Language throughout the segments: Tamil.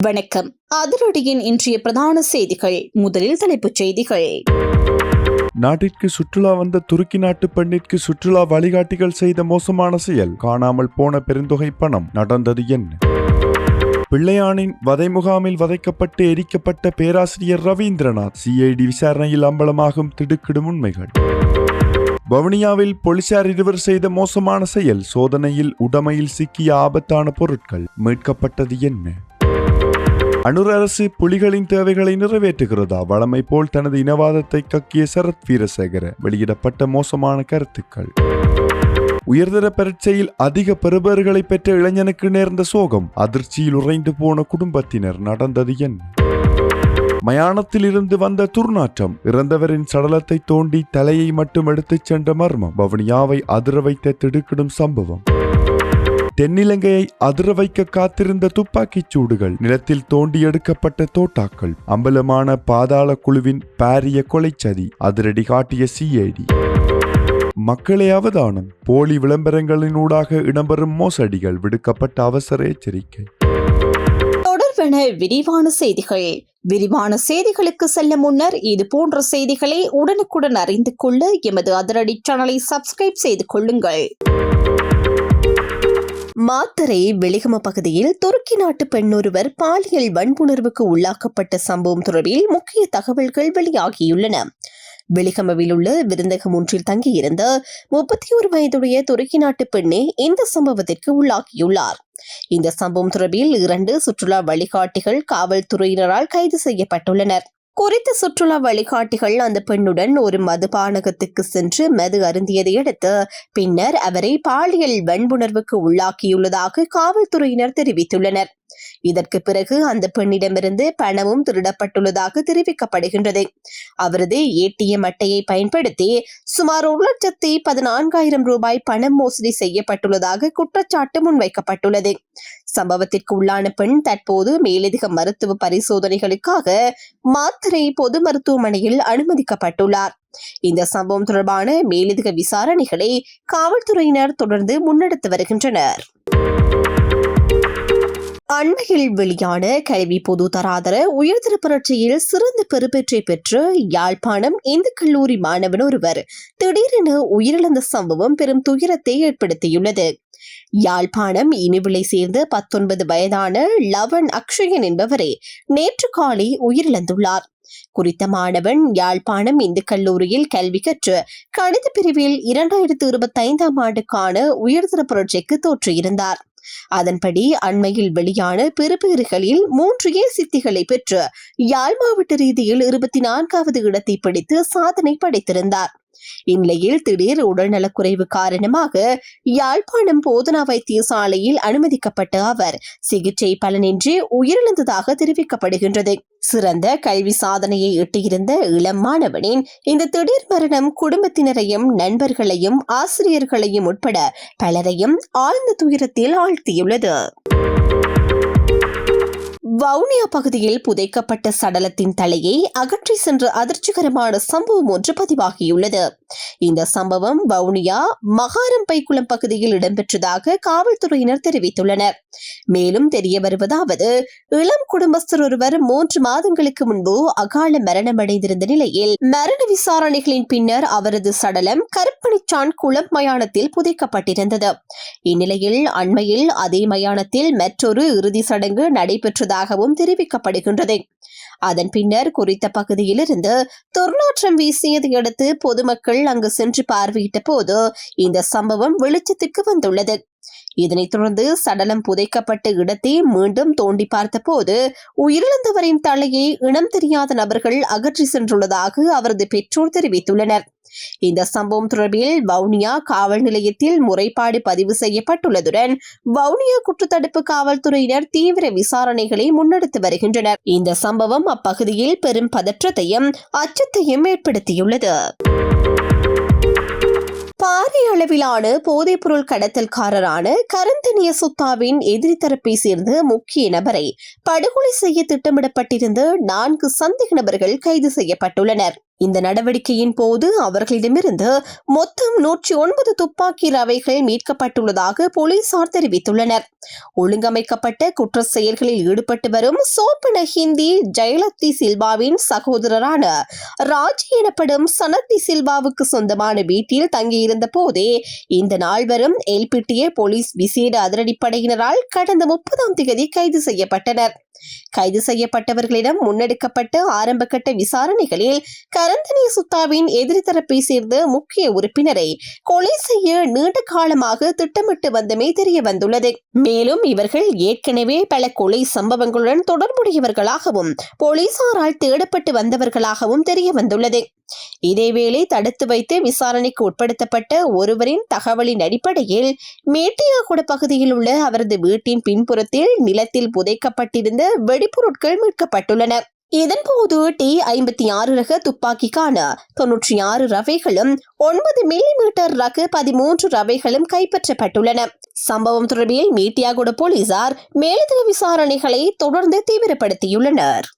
வணக்கம். அதிரடியின் இன்றைய பிரதான செய்திகள். முதலில் தலைப்புச் செய்திகள். நாட்டிற்கு சுற்றுலா வந்த துருக்கி நாட்டு பெண்ணிற்கு சுற்றுலா வழிகாட்டிகள் செய்த மோசமான செயல். காணாமல் போன பெருந்தொகை பணம். நடந்தது என்ன? பிள்ளையானின் வதை முகாமில் வதைக்கப்பட்டு எரிக்கப்பட்ட பேராசிரியர் ரவீந்திரநாத். சிஐடி விசாரணையில் அம்பலமாகும் திடுக்கிடும் உண்மைகள். வவுனியாவில் போலீசார் இருவர் செய்த மோசமான செயல். சோதனையில் உடைமையில் சிக்கிய ஆபத்தான பொருட்கள். மீட்கப்பட்டது என்ன? அனுர் அரசு புலிகளின் தேவைகளை நிறைவேற்றுகிறதா? வழமை போல் தனது இனவாதத்தை கக்கிய சரத் வீரசேகர. வெளியிடப்பட்ட மோசமான கருத்துக்கள். உயர்தர பரீட்சையில் அதிக பெறுபேறுகளை பெற்ற இளைஞனுக்கு நேர்ந்த சோகம். அதிர்ச்சியில் உறைந்து போன குடும்பத்தினர். நடந்தது என்ன? மயானத்தில் இருந்து வந்த துர்நாற்றம். இறந்தவரின் சடலத்தை தோண்டி தலையை மட்டும் எடுத்துச் சென்ற மர்மம். வவுனியாவை அதிர வைத்த திடுக்கிடும் சம்பவம். தென்னிலங்கையை அதிர வைக்க காத்திருந்த துப்பாக்கிச் சூடுகள். நிலத்தில் தோண்டி எடுக்கப்பட்ட தோட்டாக்கள். அம்பலமான பாதாள குழுவின் பாரிய கொலைச்சதி. அதிரடி காட்டிய சிஐடி. மக்களே அவதானம். போலி விளம்பரங்களினூடாக இடம்பெறும் மோசடிகள். விடுக்கப்பட்ட அவசர எச்சரிக்கை. தொடர்பான விரிவான செய்திகள். விரிவான செய்திகளுக்கு செல்ல முன்னர் இது போன்ற செய்திகளை உடனுக்குடன் அறிந்து கொள்ள எமது அதிரடி சேனலை சப்ஸ்கிரைப் செய்து கொள்ளுங்கள். மாத்தறை வெளிகம பகுதியில் துருக்கி நாட்டு பெண்ணொருவர் பாலியல் வன்புணர்வுக்கு உள்ளாக்கப்பட்ட சம்பவம் தொடர்பில் முக்கிய தகவல்கள் வெளியாகியுள்ளன. வெளிகமவில் உள்ள விருந்தகம் ஒன்றில் தங்கியிருந்த 31 வயதுடைய துருக்கி நாட்டு பெண்ணே இந்த சம்பவத்திற்கு உள்ளாகியுள்ளார். இந்த சம்பவம் தொடர்பில் 2 சுற்றுலா வழிகாட்டிகள் காவல்துறையினரால் கைது செய்யப்பட்டுள்ளனர். குறித்த சுற்றுலா வழிகாட்டிகள் அந்த பெண்ணுடன் ஒரு மதுபானகத்துக்கு சென்று மது அருந்தியதை அடுத்து பின்னர் அவரை பாலியல் வன்புணர்வுக்கு உள்ளாக்கியுள்ளதாக காவல்துறையினர் தெரிவித்துள்ளனர். இதற்கு பிறகு அந்த பெண்ணிடமிருந்து பணமும் திருடப்பட்டுள்ளதாக தெரிவிக்கப்படுகின்றது. அவரது ஏடிஎம் அட்டையை பயன்படுத்தி சுமார் 1,14,000 ரூபாய் பணம் மோசடி செய்யப்பட்டுள்ளதாக குற்றச்சாட்டு முன்வைக்கப்பட்டுள்ளது. சம்பவத்திற்கு உள்ளான பெண் தற்போது மேலதிக மருத்துவ பரிசோதனைகளுக்காக மாத்தறை பொது மருத்துவமனையில் அனுமதிக்கப்பட்டுள்ளார். இந்த சம்பவம் தொடர்பான மேலதிக விசாரணைகளை காவல்துறையினர் தொடர்ந்து முன்னெடுத்து வருகின்றனர். அண்மையில் வெளியான கல்வி பொது தராதர உயர்தர பரீட்சையில் சிறந்த பெறுபேற்றை பெற்று யாழ்ப்பாணம் இந்து கல்லூரி மாணவன் ஒருவர் திடீரென உயிரிழந்த சம்பவம் பெரும் துயரத்தை ஏற்படுத்தியுள்ளது. யாழ்ப்பாணம் இனிவிளை சேர்ந்த 19 வயதான லவன் அக்ஷயன் என்பவரே நேற்று காலை உயிரிழந்துள்ளார். குறித்த மாணவன் யாழ்ப்பாணம் இந்து கல்லூரியில் கல்வி கற்று கணித பிரிவில் 2025ஆம் ஆண்டுக்கான உயர்தர பரீட்சைக்கு தோற்றியிருந்தார். அதன்படி அண்மையில் வெளியான பெறுபேறுகளில் 3 சித்திகளை பெற்று யாழ் மாவட்ட ரீதியில் 24வது இடத்தை பிடித்து சாதனை படைத்திருந்தார். இந்நிலையில் திடீர் உடல்நலக்குறைவு காரணமாக யாழ்ப்பாணம் போதனா வைத்தியசாலையில் அனுமதிக்கப்பட்ட அவர் சிகிச்சை பலனின்றி உயிரிழந்ததாக தெரிவிக்கப்படுகின்றது. சிறந்த கல்வி சாதனையை எட்டியிருந்த இளம் மாணவனின் இந்த திடீர் மரணம் குடும்பத்தினரையும் நண்பர்களையும் ஆசிரியர்களையும் உட்பட பலரையும் ஆழ்ந்த துயரத்தில் ஆழ்த்தியுள்ளது. வவுனியா பகுதியில் புதைக்கப்பட்ட சடலத்தின் தலையை அகற்றி சென்ற அதிர்ச்சிகரமான சம்பவம் ஒன்று பதிவாகியுள்ளது. இந்த சம்பவம் வவுனியா மகாரம்பைக்குளம் பகுதியில் இடம்பெற்றதாக காவல்துறையினர் தெரிவித்துள்ளனர். மேலும் தெரிய வருவதாவது, இளம் குடும்பஸ்தர் ஒருவர் 3 மாதங்களுக்கு முன்பு அகால மரணமடைந்திருந்த நிலையில் மரண விசாரணைகளின் பின்னர் அவரது சடலம் கருப்பணிச்சான் குளம் மயானத்தில் புதைக்கப்பட்டிருந்தது. இந்நிலையில் அண்மையில் அதே மயானத்தில் மற்றொரு இறுதி சடங்கு நடைபெற்றதாகவும் தெரிவிக்கப்படுகின்றது. அதன் பின்னர் குறித்த பகுதியிலிருந்து துர்நாற்றம் வீசியதை அடுத்து பொதுமக்கள் அங்கு சென்று பார்வையிட்ட போது இந்த சம்பவம் வெளிச்சத்துக்கு வந்துள்ளது. இதனைத் தொடர்ந்து சடலம் புதைக்கப்பட்ட இடத்தை மீண்டும் தோண்டி பார்த்த போது உயிரிழந்தவரின் தலையை இனம் தெரியாத நபர்கள் அகற்றி சென்றுள்ளதாக அவரது பெற்றோர் தெரிவித்துள்ளனர். இந்த சம்பவம் தொடர்பில் வவுனியா காவல் நிலையத்தில் முறைப்பாடு பதிவு செய்யப்பட்டுள்ளதுடன் வவுனியா குற்றத்தடுப்பு காவல்துறையினர் தீவிர விசாரணைகளை முன்னெடுத்து வருகின்றனர். இந்த சம்பவம் அப்பகுதியில் பெரும் பதற்றத்தையும் அச்சத்தையும் ஏற்படுத்தியுள்ளது. பாரிய அளவிலான போதைப்பொருள் கடத்தல்காரரான கரந்தனிய சுத்தாவின் எதிரி தரப்பை சேர்ந்த முக்கிய நபரை படுகொலை செய்ய திட்டமிடப்பட்டிருந்த 4 சந்தேக நபர்கள் கைது செய்யப்பட்டுள்ளனர். இந்த நடவடிக்கையின் போது அவர்களிடமிருந்து மொத்தம் 109 துப்பாக்கி ரவைகள் மீட்கப்பட்டுள்ளதாக போலீசார் தெரிவித்துள்ளனர். ஒழுங்கமைக்கப்பட்ட குற்ற செயல்களில் ஈடுபட்டு வரும் சோப்பன ஹிந்தி ஜெயலத்தி சில்வாவின் சகோதரரான ராஜ் எனப்படும் சனத்தி சில்வாவுக்கு சொந்தமான வீட்டில் தங்கியிருந்த போதே இந்த நால்வரும் எல்பிட்டிய போலீஸ் விசேட அதிரடிப்படையினரால் கடந்த 30ஆம் தேதி கைது செய்யப்பட்டனர். கைது செய்யப்பட்டவர்களிடம் முன்னெடுக்கப்பட்ட ஆரம்பகட்ட விசாரணைகளில் கரந்தனி சுத்தாவின் எதிரி தரப்பை சேர்ந்த முக்கிய உறுப்பினரை கொலை செய்ய நீண்ட காலமாக திட்டமிட்டு வந்தமே தெரிய வந்துள்ளது. மேலும் இவர்கள் ஏற்கனவே பல கொலை சம்பவங்களுடன் தொடர்புடையவர்களாகவும் போலீசாரால் தேடப்பட்டு வந்தவர்களாகவும் தெரிய வந்துள்ளது. இதேவேளை தடுத்து வைத்து விசாரணைக்கு உட்படுத்தப்பட்ட ஒருவரின் தகவலின் அடிப்படையில் மேட்டியாகுட பகுதியில் உள்ள அவரது வீட்டின் பின்புறத்தில் நிலத்தில் புதைக்கப்பட்டிருந்த வெடிபொருட்கள் மீட்கப்பட்டுள்ளன. இதன்போது T-56 ரக துப்பாக்கிக்கான 96 ரவைகளும் 9 மில்லிமீட்டர் ரக 13 ரவைகளும் கைப்பற்றப்பட்டுள்ளன. சம்பவம் தொடர்பில் மேட்டியாகுட போலீசார் மேலதிக விசாரணைகளை தொடர்ந்து தீவிரப்படுத்தியுள்ளனர்.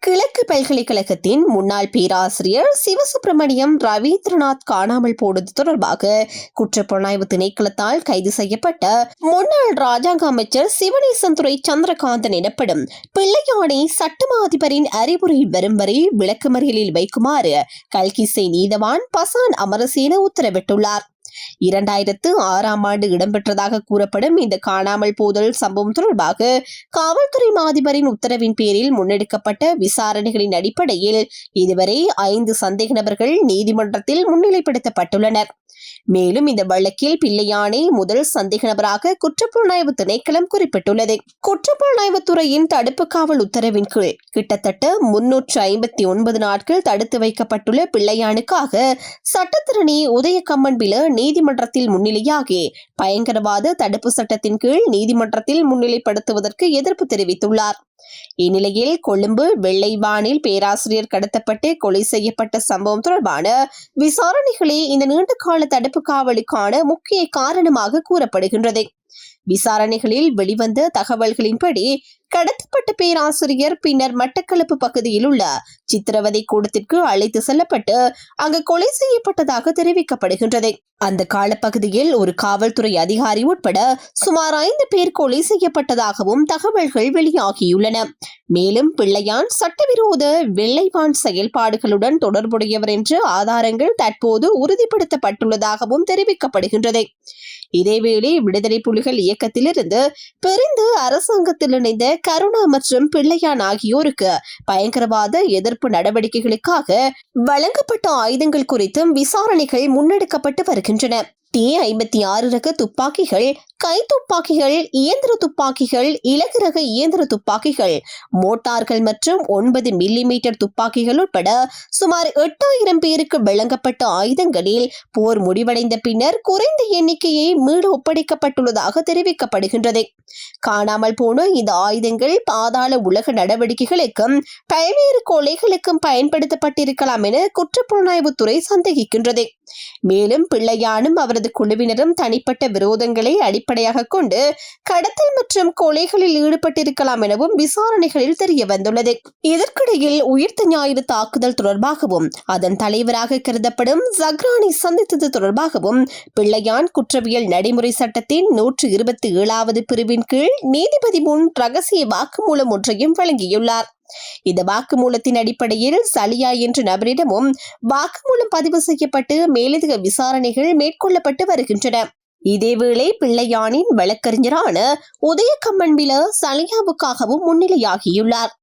கிழக்கு பல்கலைக்கழகத்தின் முன்னாள் பேராசிரியர் சிவசுப்பிரமணியம் ரவீந்திரநாத் காணாமல் போனது தொடர்பாக குற்றப்புலனாய்வு திணைக்களத்தால் கைது செய்யப்பட்ட முன்னாள் ராஜாங்க அமைச்சர் சிவனேசன் துரை சந்திரகாந்தன் எனப்படும் பிள்ளையானை சட்டமா அதிபரின் அறிவுரை வரும் வரை விளக்கமறியலில் வைக்குமாறு கல்கிசை நீதவான் பசான் அமரசேன உத்தரவிட்டுள்ளார். 2006ஆம் ஆண்டு இடம்பெற்றதாக கூறப்படும் இந்த காணாமல் போதல் சம்பவம் தொடர்பாக காவல்துறை மாதிபரின் உத்தரவின் பேரில் முன்னெடுக்கப்பட்ட விசாரணைகளின் அடிப்படையில் இதுவரை 5 சந்தேக நபர்கள் நீதிமன்றத்தில் முன்னிலைப்படுத்தப்பட்டுள்ளனர். மேலும் இந்த வழக்கில் பிள்ளையானை முதல் சந்தேக நபராக குற்றப்புலனாய்வு திணைக்களம் குறிப்பிட்டுள்ளது. குற்றப்புலனாய்வு துறையின் தடுப்பு காவல் உத்தரவின் கீழ் கிட்டத்தட்ட 359 நாட்கள் தடுத்து வைக்கப்பட்டுள்ள பிள்ளையானுக்காக சட்டத்திரணி உதயகம்மன்பில நீதிமன்றத்தில் முன்னிலையாகி பயங்கரவாத தடுப்பு சட்டத்தின் கீழ் நீதிமன்றத்தில் முன்னிலைப்படுத்துவதற்கு எதிர்ப்பு தெரிவித்துள்ளார். இந்நிலையில் கொழும்பு வெள்ளைவானில் பேராசிரியர் கடத்தப்பட்டு கொலை செய்யப்பட்ட சம்பவம் தொடர்பான விசாரணைகளே இந்த நீண்ட கால தடுப்பு காவலுக்கான முக்கிய காரணமாக கூறப்படுகின்றது. விசாரணைகளில் வெளிவந்த தகவல்களின்படி கடத்தப்பட்ட பேராசிரியர் பின்னர் மட்டக்களப்பு பகுதியில் உள்ள சித்திரவதை கூடத்திற்கு அழைத்து செல்லப்பட்டு அங்கு கொலை செய்யப்பட்டதாக தெரிவிக்கப்படுகின்றது. அந்த காலப்பகுதியில் ஒரு காவல்துறை அதிகாரி உட்பட சுமார் 5 பேர் கொலை செய்யப்பட்டதாகவும் தகவல்கள் வெளியாகியுள்ளன. மேலும் பிள்ளையான் சட்டவிரோத வெள்ளைவான் செயல்பாடுகளுடன் தொடர்புடையவர் என்று ஆதாரங்கள் தற்போது உறுதிப்படுத்தப்பட்டுள்ளதாகவும் தெரிவிக்கப்படுகின்றது. இதேவேளை விடுதலை புலிகள் இயக்கத்திலிருந்து பிரிந்து அரசாங்கத்தில் இணைந்த கருணா மற்றும் பிள்ளையான் ஆகியோருக்கு பயங்கரவாத எதிர்ப்பு நடவடிக்கைகளுக்காக வழங்கப்பட்ட ஆயுதங்கள் குறித்தும் விசாரணைகள் முன்னெடுக்கப்பட்டு வருகின்றன. T-56 ரக துப்பாக்கிகள், கை துப்பாக்கிகள், இயந்திர துப்பாக்கிகள், இலகு ரக இயந்திர துப்பாக்கிகள், மோட்டார்கள் மற்றும் 9 மில்லிமீட்டர் துப்பாக்கிகள் உட்பட சுமார் 8000 பேருக்கு வழங்கப்பட்ட ஆயுதங்களில் போர் முடிவடைந்த பின்னர் குறைந்த எண்ணிக்கையை மீள ஒப்படைக்கப்பட்டுள்ளதாக தெரிவிக்கப்படுகின்றது. காணாமல் போன இந்த ஆயுதங்கள் பாதாள உலக நடவடிக்கைகளுக்கும் பல்வேறு கொலைகளுக்கும் பயன்படுத்தப்பட்டிருக்கலாம் என குற்றப்புலனாய்வு துறை சந்தேகிக்கின்றது. மேலும் பிள்ளையானும் அவரது குழுவினரும் தனிப்பட்ட விரோதங்களை அடிப்படையாக கொண்டு கடத்தல் மற்றும் கொலைகளில் ஈடுபட்டிருக்கலாம் எனவும் விசாரணைகளில் தெரிய வந்துள்ளது. இதற்கிடையில் உயிர்த்த ஞாயிறு தாக்குதல் தொடர்பாகவும் அதன் தலைவராக கருதப்படும் ஜக்ரானை சந்தித்தது தொடர்பாகவும் பிள்ளையான் குற்றவியல் நடைமுறை சட்டத்தின் 127வது பிரிவின் கீழ் நீதிபதி முன் ரகசிய வாக்குமூலம் ஒன்றையும் வழங்கியுள்ளார். இந்த வாக்குமூலத்தின் அடிப்படையில் சலியா என்ற நபரிடமும் வாக்குமூலம் பதிவு செய்யப்பட்டு மேலதிக விசாரணைகள் மேற்கொள்ளப்பட்டு வருகின்றன. இதேவேளை பிள்ளையானின் வழக்கறிஞரான உதயகம்மன்பில சலியாவுக்காகவும் முன்னிலையாகியுள்ளார்.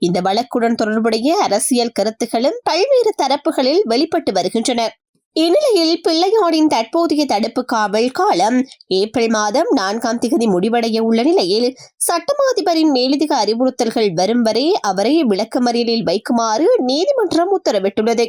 இந்த வழக்குடன் தொடர்புடைய அரசியல் கருத்துக்களும் பல்வேறு தரப்புகளில் வெளிப்பட்டு வருகின்றன. இந்நிலையில் பிள்ளையானின் தற்போதைய தடுப்பு காவல் காலம் ஏப்ரல் மாதம் 4ஆம் தேதி முடிவடைய உள்ள நிலையில் சட்டமாதிபரின் மேலதிக அறிவுறுத்தல்கள் வரும் வரை அவரை விளக்கமறியலில் வைக்குமாறு நீதிமன்றம் உத்தரவிட்டுள்ளது.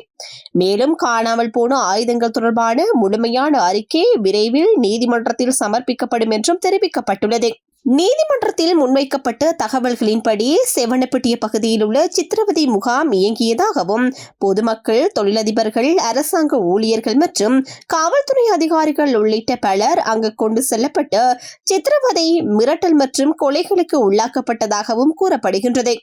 மேலும் காணாமல் போன ஆயுதங்கள் தொடர்பான முழுமையான அறிக்கை விரைவில் நீதிமன்றத்தில் சமர்ப்பிக்கப்படும் என்றும் தெரிவிக்கப்பட்டுள்ளது. நீதிமன்றத்தில் முன்வைக்கப்பட்ட தகவல்களின்படி செவனப்பட்டிய பகுதியில் உள்ள சித்திரவதை முகாம் இயங்கியதாகவும் பொதுமக்கள், தொழிலதிபர்கள், அரசாங்க ஊழியர்கள் மற்றும் காவல்துறை அதிகாரிகள் உள்ளிட்ட பலர் அங்கு கொண்டு செல்லப்பட்டு சித்திரவதை, மிரட்டல் மற்றும் கொலைகளுக்கு உள்ளாக்கப்பட்டதாகவும் கூறப்படுகின்றது.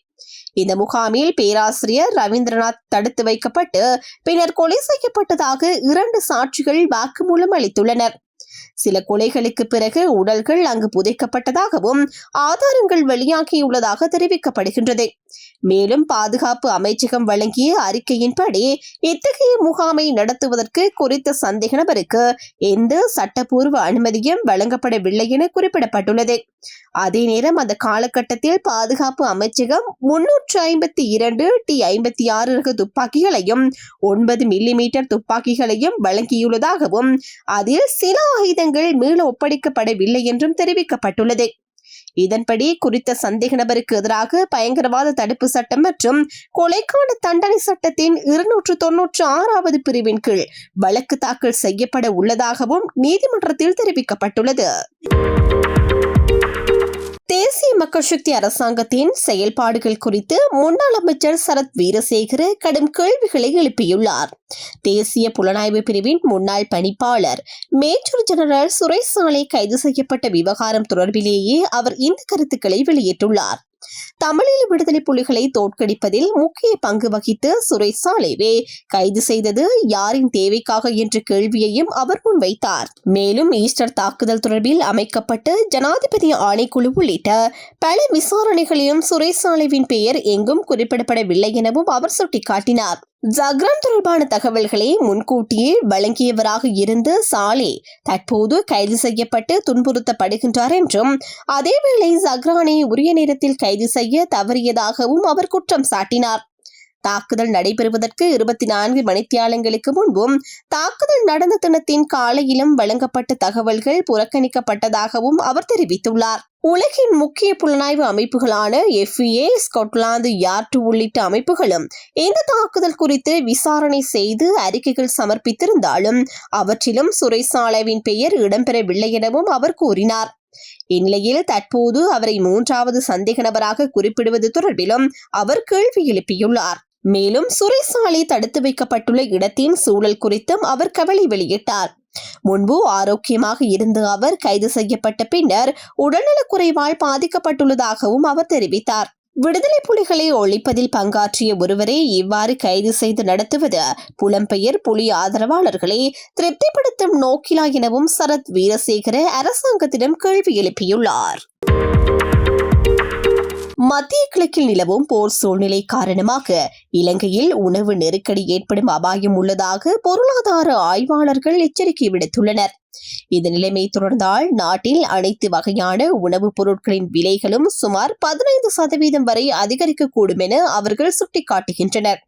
இந்த முகாமில் பேராசிரியர் ரவீந்திரநாத் தடுத்து வைக்கப்பட்டு பின்னர் கொலை செய்யப்பட்டதாக 2 சாட்சிகள் வாக்குமூலம் அளித்துள்ளனர். சில கொலைகளுக்கு பிறகு உடல்கள் அங்கு புதைக்கப்பட்டதாகவும் ஆதாரங்கள் வெளியாகியுள்ளதாக தெரிவிக்கப்படுகின்றது. மேலும் பாதுகாப்பு அமைச்சகம் வழங்கிய அறிக்கையின்படி இத்தகைய முகாமை நடத்துவதற்கு குறித்த சந்தேக நபருக்கு எந்த சட்டப்பூர்வ அனுமதியும் வழங்கப்படவில்லை என குறிப்பிடப்பட்டுள்ளது. அதே நேரம் அந்த காலகட்டத்தில் பாதுகாப்பு அமைச்சகம் 352 T56 ரக துப்பாக்கிகளையும் 9 மில்லிமீட்டர் துப்பாக்கிகளையும் வழங்கியுள்ளதாகவும் அதில் சில ஆயுதங்கள் மீள ஒப்படைக்கப்படவில்லை என்றும் தெரிவிக்கப்பட்டுள்ளது. இதன்படி குறித்த சந்தேக நபருக்கு எதிராக பயங்கரவாத தடுப்பு சட்டம் மற்றும் கொலைக்கான தண்டனை சட்டத்தின் 296வது பிரிவின் கீழ் வழக்கு தாக்கல் செய்யப்பட உள்ளதாகவும் நீதிமன்றத்தில் தெரிவிக்கப்பட்டுள்ளது. தேசிய மக்கள் சக்தி அரசாங்கத்தின் செயல்பாடுகள் குறித்து முன்னாள் அமைச்சர் சரத் வீரசேகர கடும் கேள்விகளை எழுப்பியுள்ளார். தேசிய புலனாய்வு பிரிவின் முன்னாள் பணிப்பாளர் மேஜர் ஜெனரல் சுரேஷ் சாலே கைது செய்யப்பட்ட விவகாரம் தொடர்பிலேயே அவர் இந்த கருத்துக்களை வெளியிட்டுள்ளார். தமிழீழ விடுதலை புலிகளை தோற்கடிப்பதில் முக்கிய பங்கு வகித்து சுரேஷ் சாலேவே கைது செய்தது யாரின் தேவைக்காக என்ற கேள்வியையும் அவர் முன்வைத்தார். மேலும் ஈஸ்டர் தாக்குதல் தொடர்பில் அமைக்கப்பட்ட ஜனாதிபதி ஆணைக்குழு உள்ளிட்ட பல விசாரணைகளிலும் சுரேஷ் சாலேவின் பெயர் எங்கும் குறிப்பிடப்படவில்லை எனவும் அவர் சுட்டிக்காட்டினார். ஜக்ரான் தொடர்பான தகவல்களை முன்கூட்டியே வழங்கியவராக இருந்த சாலே தற்போது கைது செய்யப்பட்டு துன்புறுத்தப்படுகின்றார் என்றும் அதேவேளை ஜக்ரானை உரிய நேரத்தில் கைது செய்ய தவறியதாகவும் அவர் குற்றம் சாட்டினார். தாக்குதல் நடைபெறுவதற்கு 24 மணித்தியாலங்களுக்கு முன்பும் தாக்குதல் நடந்த தினத்தின் காலையிலும் வழங்கப்பட்ட தகவல்கள் புறக்கணிக்கப்பட்டதாகவும் அவர் தெரிவித்துள்ளார். உலகின் முக்கிய புலனாய்வு அமைப்புகளான FEA, ஸ்காட்லாந்து யார்டு உள்ளிட்ட அமைப்புகளும் இந்த தாக்குதல் குறித்து விசாரணை செய்து அறிக்கைகள் சமர்ப்பித்திருந்தாலும் அவற்றிலும் சுரேஷ் சாலேவின் பெயர் இடம்பெறவில்லை எனவும் அவர் கூறினார். இந்நிலையில் தற்போது அவரை 3வது சந்தேக நபராக குறிப்பிடுவது தொடர்பிலும் அவர் கேள்வி எழுப்பியுள்ளார். மேலும் சுரேஷ் சாலே தடுத்து வைக்கப்பட்டுள்ள இடத்தின் சூழல் குறித்தும் அவர் கவலை வெளியிட்டார். முன்பு ஆரோக்கியமாக இருந்த அவர் கைது செய்யப்பட்ட பின்னர் உடல்நலக் குறைவால் பாதிக்கப்பட்டுள்ளதாகவும் அவர் தெரிவித்தார். விடுதலை புலிகளை ஒழிப்பதில் பங்காற்றிய ஒருவரை இவ்வாறு கைது செய்து நடத்துவது புலம்பெயர் புலி ஆதரவாளர்களை திருப்திப்படுத்தும் நோக்கிலா எனவும் சரத் வீரசேகர அரசாங்கத்திடம் கேள்வி எழுப்பியுள்ளார். மத்திய கிழக்கில் நிலவும் போர் சூழ்நிலை காரணமாக இலங்கையில் உணவு நெருக்கடி ஏற்படும் அபாயம் உள்ளதாக பொருளாதார ஆய்வாளர்கள் எச்சரிக்கை விடுத்துள்ளனர். இந்த நிலைமை தொடர்ந்தால் நாட்டில் அனைத்து வகையான உணவுப் பொருட்களின் விலைகளும் சுமார் 15% வரை அதிகரிக்கக்கூடும் என அவர்கள் சுட்டிக்காட்டுகின்றனர்.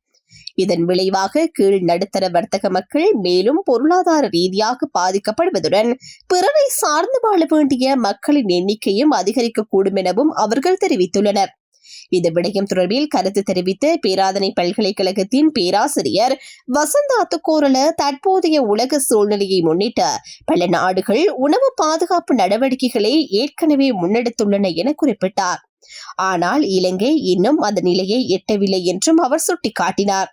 இதன் விளைவாக கீழ் நடுத்தர வர்த்தக மக்கள் மேலும் பொருளாதார ரீதியாக பாதிக்கப்படுவதுடன் பிறரை சார்ந்து வாழ வேண்டிய மக்களின் எண்ணிக்கையும் அதிகரிக்கக்கூடும் எனவும் அவர்கள் தெரிவித்துள்ளனர். இந்த விடயம் தொடர்பில் கருத்து தெரிவித்த பேராதனை பல்கலைக்கழகத்தின் பேராசிரியர் வசந்த அத்துக்கோரல தற்போதைய உலக சூழ்நிலையை முன்னிட்டு பல நாடுகள் உணவு பாதுகாப்பு நடவடிக்கைகளை ஏற்கனவே முன்னெடுத்துள்ளன என குறிப்பிட்டார். ஆனால் இலங்கை இன்னும் அந்த நிலையை எட்டவில்லை என்றும் அவர் சுட்டிக்காட்டினார்.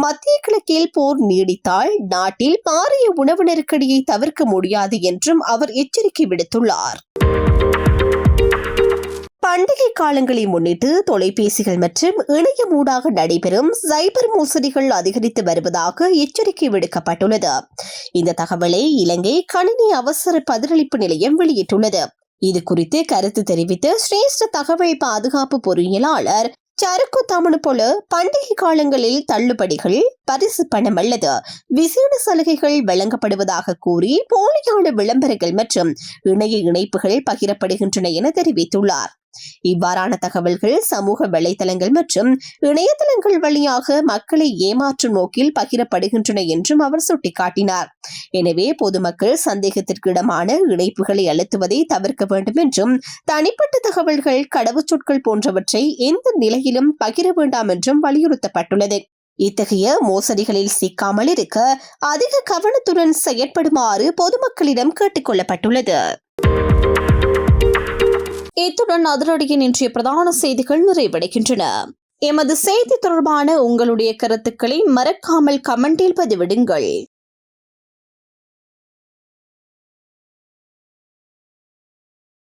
மத்திய கிழக்கில் போர் நீடித்தால் நாட்டில் பாரிய உணவு நெருக்கடியை தவிர்க்க முடியாது என்றும் அவர் எச்சரிக்கை விடுத்துள்ளார். பண்டிகை காலங்களை முன்னிட்டு தொலைபேசிகள் மற்றும் இணையம் ஊடாக நடைபெறும் சைபர் மோசடிகள் அதிகரித்து வருவதாக எச்சரிக்கை விடுக்கப்பட்டுள்ளது. இந்த தகவலை இலங்கை கணினி அவசர பதிலளிப்பு நிலையம் வெளியிட்டுள்ளது. இது குறித்து கருத்து தெரிவித்த சிரேஷ்ட தகவல் பாதுகாப்பு பொறியியலாளர் சரக்கு தமிழ் போல பண்டிகை காலங்களில் தள்ளுபடிகள், பரிசு பணம் அல்லது விசேட சலுகைகள் வழங்கப்படுவதாக கூறி போலியான விளம்பரங்கள் மற்றும் இணைய இணைப்புகள் பகிரப்படுகின்றன என தெரிவித்துள்ளார். இவ்வாறான தகவல்கள் சமூக வலைதளங்கள் மற்றும் இணையதளங்கள் வழியாக மக்களை ஏமாற்றும் நோக்கில் பகிரப்படுகின்றன என்றும் அவர் சுட்டிக்காட்டினார். எனவே பொதுமக்கள் சந்தேகத்திற்கிடமான இணைப்புகளை அழுத்துவதை தவிர்க்க வேண்டும் என்றும் தனிப்பட்ட தகவல்கள், கடவுச்சொற்கள் போன்றவற்றை எந்த நிலையிலும் பகிர வேண்டாம் என்றும் வலியுறுத்தப்பட்டுள்ளது. இத்தகைய மோசடிகளில் சிக்காமல் இருக்க அதிக கவனத்துடன் செயற்படுமாறு பொதுமக்களிடம் கேட்டுக் கொள்ளப்பட்டுள்ளது. இத்துடன் அதிரடியின் இன்றைய பிரதான செய்திகள் நிறைவடைகின்றன. எமது செய்தி தொடர்பான உங்களுடைய கருத்துக்களை மறக்காமல் கமெண்டில் பதிவிடுங்கள்.